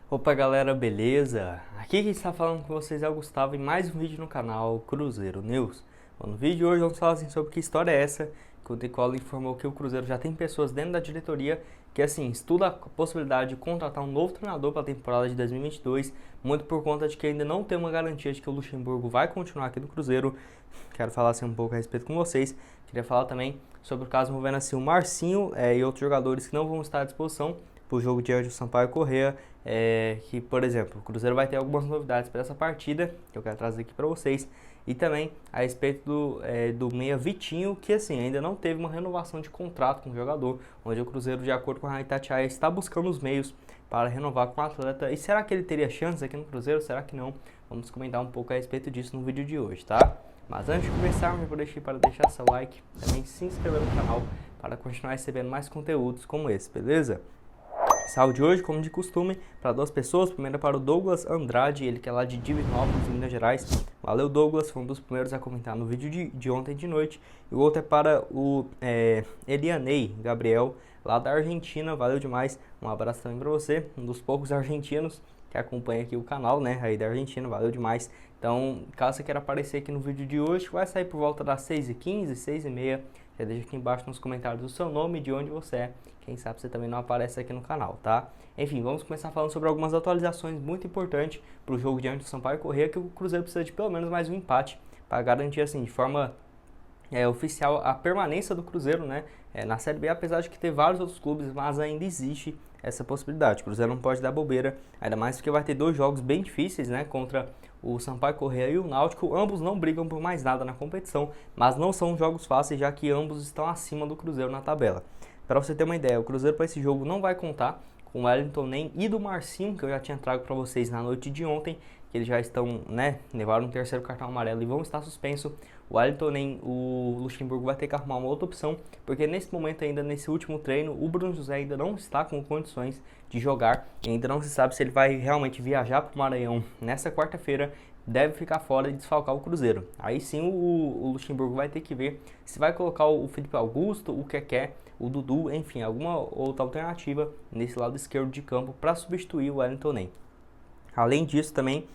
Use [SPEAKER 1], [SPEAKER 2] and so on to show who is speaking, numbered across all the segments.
[SPEAKER 1] Opa galera, beleza? Aqui quem está falando com vocês é o Gustavo em mais um vídeo no canal Cruzeiro News. Bom, no vídeo de hoje vamos falar assim, sobre que história é essa que o Decola informou que o Cruzeiro já tem pessoas dentro da diretoria que assim, estuda a possibilidade de contratar um novo treinador para a temporada de 2022, muito por conta de que ainda não tem uma garantia de que o Luxemburgo vai continuar aqui no Cruzeiro. Quero falar assim um pouco a respeito com vocês. Queria falar também sobre o caso envolvendo assim o Marcinho e outros jogadores que não vão estar à disposição para o jogo diante do Sampaio Corrêa, que, por exemplo, o Cruzeiro vai ter algumas novidades para essa partida, que eu quero trazer aqui para vocês, e também a respeito do meia Vitinho, que assim, ainda não teve uma renovação de contrato com o jogador, onde o Cruzeiro, de acordo com a Itatiaia, está buscando os meios para renovar com o atleta. E será que ele teria chance aqui no Cruzeiro? Será que não? Vamos comentar um pouco a respeito disso no vídeo de hoje, tá? Mas antes de começarmos, eu vou deixar para deixar seu like, também se inscrever no canal para continuar recebendo mais conteúdos como esse, beleza? Salve de hoje, como de costume, para duas pessoas. Primeiro para o Douglas Andrade, ele que é lá de Divinópolis, Minas Gerais. Valeu, Douglas, foi um dos primeiros a comentar no vídeo de ontem de noite. E o outro é para o Elianei Gabriel, lá da Argentina. Valeu demais, um abraço também para você, um dos poucos argentinos que acompanha aqui o canal, né, aí da Argentina. Valeu demais. Então, caso você queira aparecer aqui no vídeo de hoje, vai sair por volta das 6h15, 6h30. Já deixa aqui embaixo nos comentários o seu nome e de onde você é. Quem sabe você também não aparece aqui no canal, tá? Enfim, vamos começar falando sobre algumas atualizações muito importantes para o jogo diante do Sampaio Corrêa, que o Cruzeiro precisa de pelo menos mais um empate para garantir, assim, de forma oficial a permanência do Cruzeiro, né, na Série B, apesar de que ter vários outros clubes, mas ainda existe essa possibilidade. O Cruzeiro não pode dar bobeira, ainda mais porque vai ter dois jogos bem difíceis, né, contra o Sampaio Corrêa e o Náutico. Ambos não brigam por mais nada na competição, mas não são jogos fáceis, já que ambos estão acima do Cruzeiro na tabela. Para você ter uma ideia, o Cruzeiro para esse jogo não vai contar com o Wellington Nem e do Marcinho, que eu já tinha trago para vocês na noite de ontem, que eles já estão, né, levaram um terceiro cartão amarelo e vão estar suspenso. O Wellington Nem, o Luxemburgo vai ter que arrumar uma outra opção, porque nesse momento ainda, nesse último treino, o Bruno José ainda não está com condições de jogar, e ainda não se sabe se ele vai realmente viajar para o Maranhão nessa quarta-feira. Deve ficar fora e desfalcar o Cruzeiro. Aí sim o Luxemburgo vai ter que ver se vai colocar o Felipe Augusto, o Keké, o Dudu, enfim, alguma outra alternativa nesse lado esquerdo de campo para substituir o Wellington Nem. Além disso também,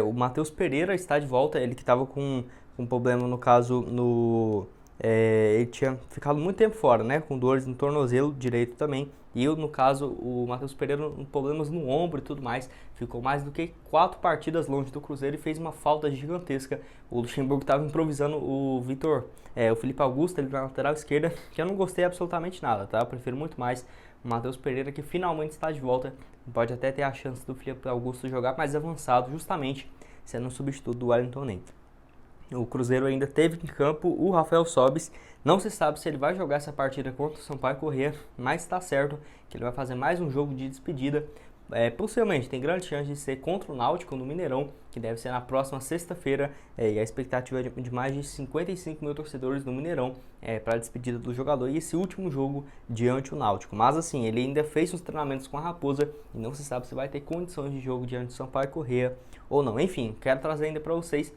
[SPEAKER 1] o Matheus Pereira está de volta, ele que estava com um problema no caso ele tinha ficado muito tempo fora, né, com dores no tornozelo direito também, e no caso o Matheus Pereira com problemas no ombro e tudo mais, ficou mais do que 4 partidas longe do Cruzeiro e fez uma falta gigantesca. O Luxemburgo estava improvisando o Felipe Augusto ali na lateral esquerda, que eu não gostei absolutamente nada, tá? Eu prefiro muito mais o Matheus Pereira, que finalmente está de volta. Pode até ter a chance do Felipe Augusto jogar mais avançado, justamente sendo um substituto do Wellington Nem. O Cruzeiro ainda teve em campo o Rafael Sobis. Não se sabe se ele vai jogar essa partida contra o Sampaio Corrêa, mas está certo que ele vai fazer mais um jogo de despedida. Possivelmente tem grande chance de ser contra o Náutico no Mineirão, que deve ser na próxima sexta-feira, e a expectativa é de mais de 55 mil torcedores no Mineirão para a despedida do jogador e esse último jogo diante do Náutico. Mas assim, ele ainda fez os treinamentos com a Raposa e não se sabe se vai ter condições de jogo diante do Sampaio Corrêa ou não. Enfim, quero trazer ainda para vocês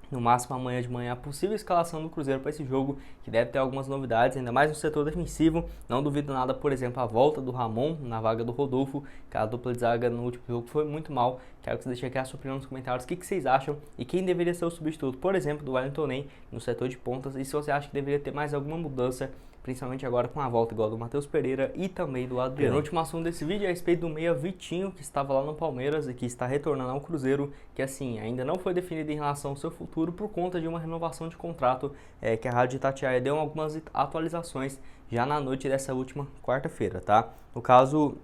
[SPEAKER 1] no máximo amanhã de manhã a possível escalação do Cruzeiro para esse jogo, que deve ter algumas novidades, ainda mais no setor defensivo. Não duvido nada, por exemplo, a volta do Ramon na vaga do Rodolfo, que a dupla de zaga no último jogo foi muito mal. Quero que você deixe aqui a sua opinião nos comentários, o que vocês acham e quem deveria ser o substituto, por exemplo, do Wellington Nem no setor de pontas, e se você acha que deveria ter mais alguma mudança, principalmente agora com a volta igual do Matheus Pereira e também do Adriano. O último assunto desse vídeo é a respeito do meia Vitinho, que estava lá no Palmeiras e que está retornando ao Cruzeiro, que assim, ainda não foi definido em relação ao seu futuro por conta de uma renovação de contrato, que a Rádio Itatiaia deu algumas atualizações já na noite dessa última quarta-feira, tá? No caso,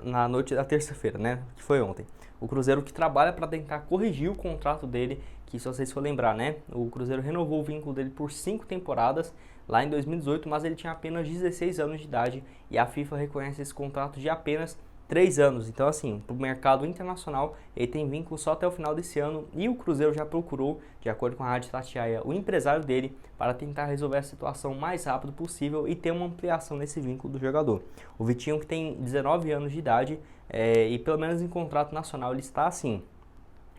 [SPEAKER 1] na noite da terça-feira, né, que foi ontem. O Cruzeiro que trabalha para tentar corrigir o contrato dele, que se vocês for lembrar, né, o Cruzeiro renovou o vínculo dele por 5 temporadas, lá em 2018, mas ele tinha apenas 16 anos de idade e a FIFA reconhece esse contrato de apenas 3 anos. Então assim, para o mercado internacional ele tem vínculo só até o final desse ano e o Cruzeiro já procurou, de acordo com a Rádio Itatiaia, o empresário dele para tentar resolver a situação o mais rápido possível e ter uma ampliação nesse vínculo do jogador. O Vitinho, que tem 19 anos de idade e pelo menos em contrato nacional ele está assim,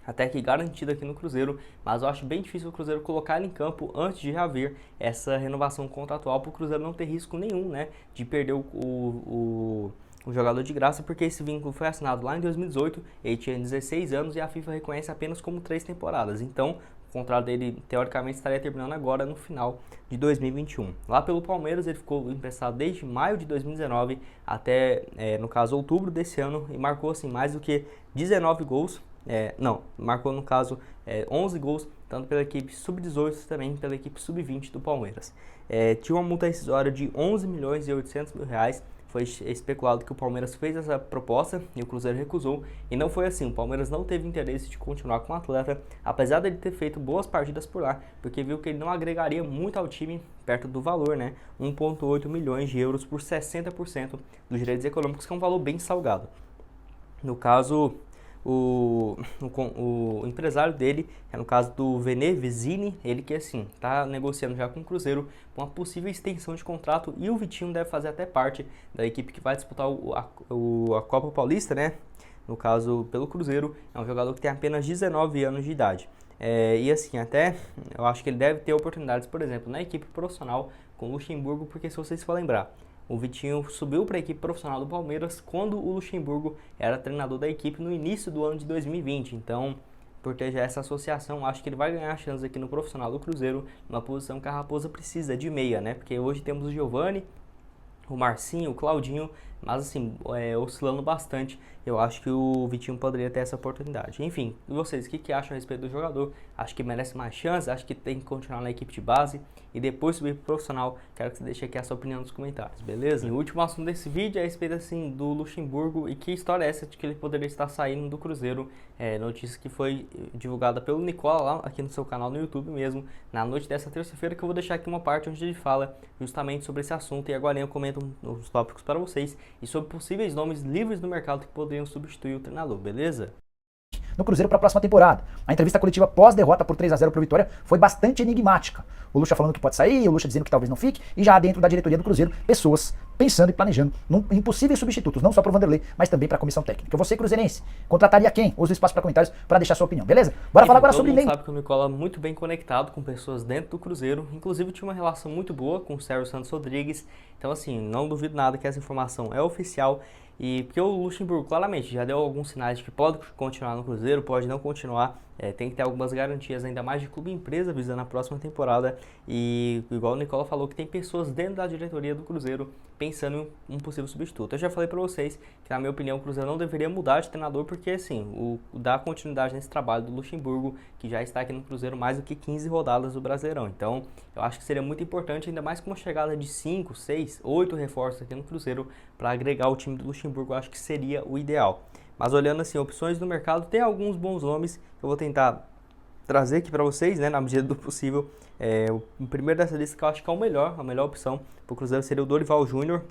[SPEAKER 1] até que garantido aqui no Cruzeiro, mas eu acho bem difícil o Cruzeiro colocar ele em campo antes de haver essa renovação contratual, para o Cruzeiro não ter risco nenhum, né, de perder um jogador de graça, porque esse vínculo foi assinado lá em 2018, ele tinha 16 anos e a FIFA reconhece apenas como 3 temporadas. Então, o contrato dele, teoricamente, estaria terminando agora no final de 2021. Lá pelo Palmeiras, ele ficou emprestado desde maio de 2019 até, no caso, outubro desse ano, e marcou assim, mais do que 19 gols. Marcou no caso 11 gols, tanto pela equipe sub-18 também pela equipe sub-20 do Palmeiras. Tinha uma multa rescisória de 11 milhões e 800 mil reais. Foi especulado que o Palmeiras fez essa proposta e o Cruzeiro recusou, e não foi assim. O Palmeiras não teve interesse de continuar com o atleta, apesar dele ter feito boas partidas por lá, porque viu que ele não agregaria muito ao time perto do valor, né? 1,8 milhões de euros por 60% dos direitos econômicos, que é um valor bem salgado. No caso, o empresário dele, que é no caso do Vene Vezini, ele que assim, tá negociando já com o Cruzeiro uma possível extensão de contrato, e o Vitinho deve fazer até parte da equipe que vai disputar a Copa Paulista, né? No caso, pelo Cruzeiro, é um jogador que tem apenas 19 anos de idade. E assim, até eu acho que ele deve ter oportunidades, por exemplo, na equipe profissional com o Luxemburgo, porque se vocês for lembrar, o Vitinho subiu para a equipe profissional do Palmeiras quando o Luxemburgo era treinador da equipe no início do ano de 2020. Então, por ter já essa associação, acho que ele vai ganhar chances aqui no profissional do Cruzeiro, numa posição que a Raposa precisa de meia, né? Porque hoje temos o Giovani, o Marcinho, o Claudinho, mas assim, oscilando bastante. Eu acho que o Vitinho poderia ter essa oportunidade. Enfim, e vocês, o que acham a respeito do jogador? Acho que merece mais chance? Acho que tem que continuar na equipe de base e depois subir pro profissional? Quero que você deixe aqui a sua opinião nos comentários, beleza? E o último assunto desse vídeo é a respeito assim, do Luxemburgo, e que história é essa de que ele poderia estar saindo do Cruzeiro. Notícia que foi divulgada pelo Nicola lá aqui no seu canal no YouTube mesmo, na noite dessa terça-feira, que eu vou deixar aqui uma parte onde ele fala justamente sobre esse assunto, e agora eu comento os tópicos para vocês e sobre possíveis nomes livres no mercado que poderiam substituir o treinador, beleza?
[SPEAKER 2] No Cruzeiro para a próxima temporada. A entrevista coletiva pós-derrota por 3-0 para o Vitória foi bastante enigmática. O Lucha falando que pode sair, o Lucha dizendo que talvez não fique, e já dentro da diretoria do Cruzeiro, pessoas pensando e planejando em possíveis substitutos, não só para o Vanderlei, mas também para a comissão técnica. Você, cruzeirense, contrataria quem? Use o espaço para comentários para deixar sua opinião, beleza? Bora falar agora sobre
[SPEAKER 1] Neymar. Todo mundo sabe que o Nicola é muito bem conectado com pessoas dentro do Cruzeiro, inclusive tinha uma relação muito boa com o Sérgio Santos Rodrigues, então assim, não duvido nada que essa informação é oficial. E porque o Luxemburgo claramente já deu alguns sinais de que pode continuar no Cruzeiro, pode não continuar, tem que ter algumas garantias ainda mais de clube e empresa visando a próxima temporada. E igual o Nicola falou, que tem pessoas dentro da diretoria do Cruzeiro pensando em um possível substituto. Eu já falei para vocês que, na minha opinião, o Cruzeiro não deveria mudar de treinador, porque assim, dar continuidade nesse trabalho do Luxemburgo, que já está aqui no Cruzeiro mais do que 15 rodadas do Brasileirão. Então eu acho que seria muito importante, ainda mais com uma chegada de 5, 6, 8 reforços aqui no Cruzeiro, para agregar o time do Luxemburgo. Eu acho que seria o ideal. Mas olhando assim, opções no mercado, tem alguns bons nomes que eu vou tentar trazer aqui para vocês, né, na medida do possível. O primeiro dessa lista, que eu acho que é a melhor opção para o Cruzeiro, seria o Dorival Júnior.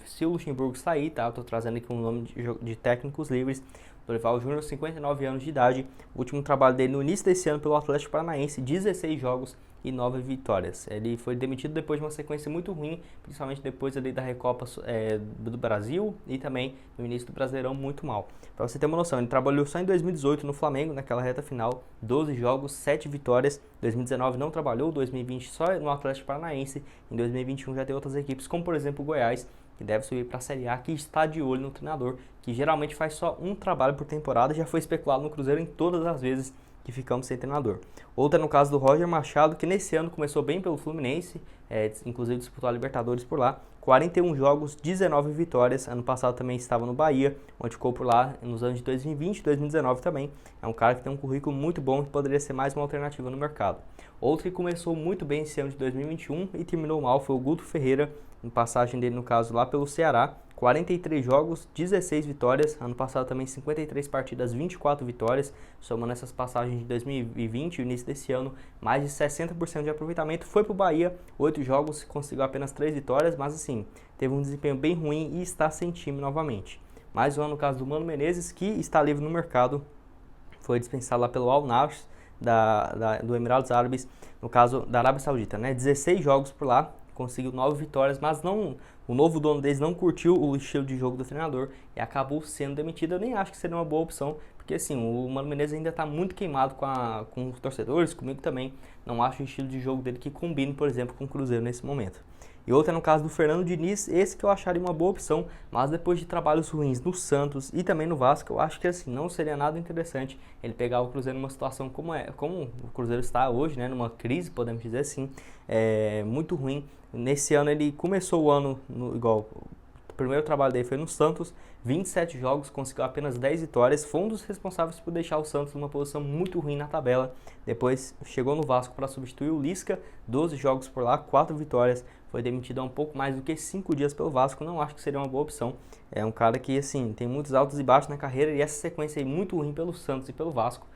[SPEAKER 1] Se o Luxemburgo sair, tá? Eu tô trazendo aqui um nome de técnicos livres. Dorival Júnior, 59 anos de idade. O último trabalho dele no início desse ano pelo Atlético Paranaense, 16 jogos e 9 vitórias. Ele foi demitido depois de uma sequência muito ruim, principalmente depois ali da Recopa do Brasil e também no início do Brasileirão muito mal. Para você ter uma noção, ele trabalhou só em 2018 no Flamengo, naquela reta final, 12 jogos, 7 vitórias. 2019 não trabalhou, 2020 só no Atlético Paranaense, em 2021 já tem outras equipes, como por exemplo o Goiás, que deve subir para a Série A, que está de olho no treinador, que geralmente faz só um trabalho por temporada, já foi especulado no Cruzeiro em todas as vezes que ficamos sem treinador. Outra no caso do Roger Machado, que nesse ano começou bem pelo Fluminense, inclusive disputou a Libertadores por lá, 41 jogos, 19 vitórias. Ano passado também estava no Bahia, onde ficou por lá nos anos de 2020 e 2019 também. É um cara que tem um currículo muito bom, que poderia ser mais uma alternativa no mercado. Outro que começou muito bem esse ano de 2021 e terminou mal foi o Guto Ferreira, em passagem dele no caso lá pelo Ceará. 43 jogos, 16 vitórias. Ano passado também 53 partidas, 24 vitórias. Somando essas passagens de 2020 e o início desse ano, mais de 60% de aproveitamento. Foi para o Bahia, 8 jogos, conseguiu apenas 3 vitórias, mas assim, teve um desempenho bem ruim e está sem time novamente. Mais um ano no caso do Mano Menezes, que está livre no mercado. Foi dispensado lá pelo Al Nassr do Emirados Árabes, no caso da Arábia Saudita, né? 16 jogos por lá, conseguiu 9 vitórias, mas o novo dono deles não curtiu o estilo de jogo do treinador e acabou sendo demitido. Eu nem acho que seria uma boa opção, porque assim, o Mano Menezes ainda está muito queimado com os torcedores, comigo também. Não acho o estilo de jogo dele que combine, por exemplo, com o Cruzeiro nesse momento. E outra no caso do Fernando Diniz, esse que eu acharia uma boa opção, mas depois de trabalhos ruins no Santos e também no Vasco, eu acho que assim, não seria nada interessante ele pegar o Cruzeiro numa situação como o Cruzeiro está hoje, né, numa crise, podemos dizer assim, muito ruim. Nesse ano ele começou o ano igual. O primeiro trabalho dele foi no Santos, 27 jogos, conseguiu apenas 10 vitórias, foi um dos responsáveis por deixar o Santos numa posição muito ruim na tabela. Depois chegou no Vasco para substituir o Lisca, 12 jogos por lá, 4 vitórias, foi demitido há um pouco mais do que 5 dias pelo Vasco, não acho que seria uma boa opção. É um cara que assim, tem muitos altos e baixos na carreira e essa sequência aí muito ruim pelo Santos e pelo Vasco.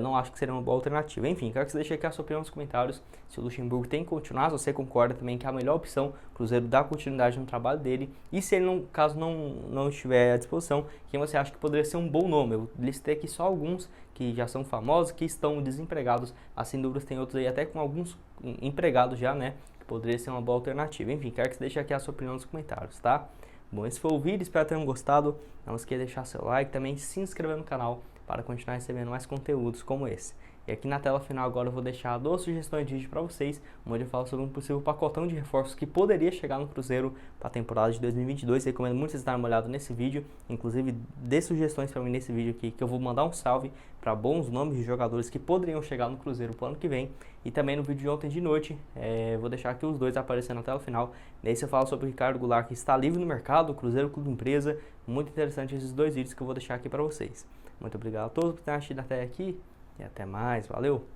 [SPEAKER 1] Não acho que seria uma boa alternativa. Enfim, quero que você deixe aqui a sua opinião nos comentários. Se o Luxemburgo tem que continuar, se você concorda também que é a melhor opção, o Cruzeiro dá continuidade no trabalho dele. E se ele, caso não estiver à disposição, quem você acha que poderia ser um bom nome? Eu listei aqui só alguns que já são famosos, que estão desempregados. Sem dúvidas tem outros aí até com alguns empregados já, né? Que poderia ser uma boa alternativa. Enfim, quero que você deixe aqui a sua opinião nos comentários, tá? Bom, esse foi o vídeo, espero que tenham gostado. Não esqueça de deixar seu like, também se inscrever no canal para continuar recebendo mais conteúdos como esse. E aqui na tela final agora eu vou deixar 2 sugestões de vídeo para vocês, onde eu falo sobre um possível pacotão de reforços que poderia chegar no Cruzeiro para a temporada de 2022. Eu recomendo muito vocês darem uma olhada nesse vídeo, inclusive dê sugestões para mim nesse vídeo aqui, que eu vou mandar um salve para bons nomes de jogadores que poderiam chegar no Cruzeiro para o ano que vem. E também no vídeo de ontem de noite, vou deixar aqui os dois aparecendo na tela final. Nesse eu falo sobre o Ricardo Goulart, que está livre no mercado, o Cruzeiro Clube Empresa. Muito interessante esses 2 vídeos que eu vou deixar aqui para vocês. Muito obrigado a todos por terem assistido até aqui e até mais. Valeu!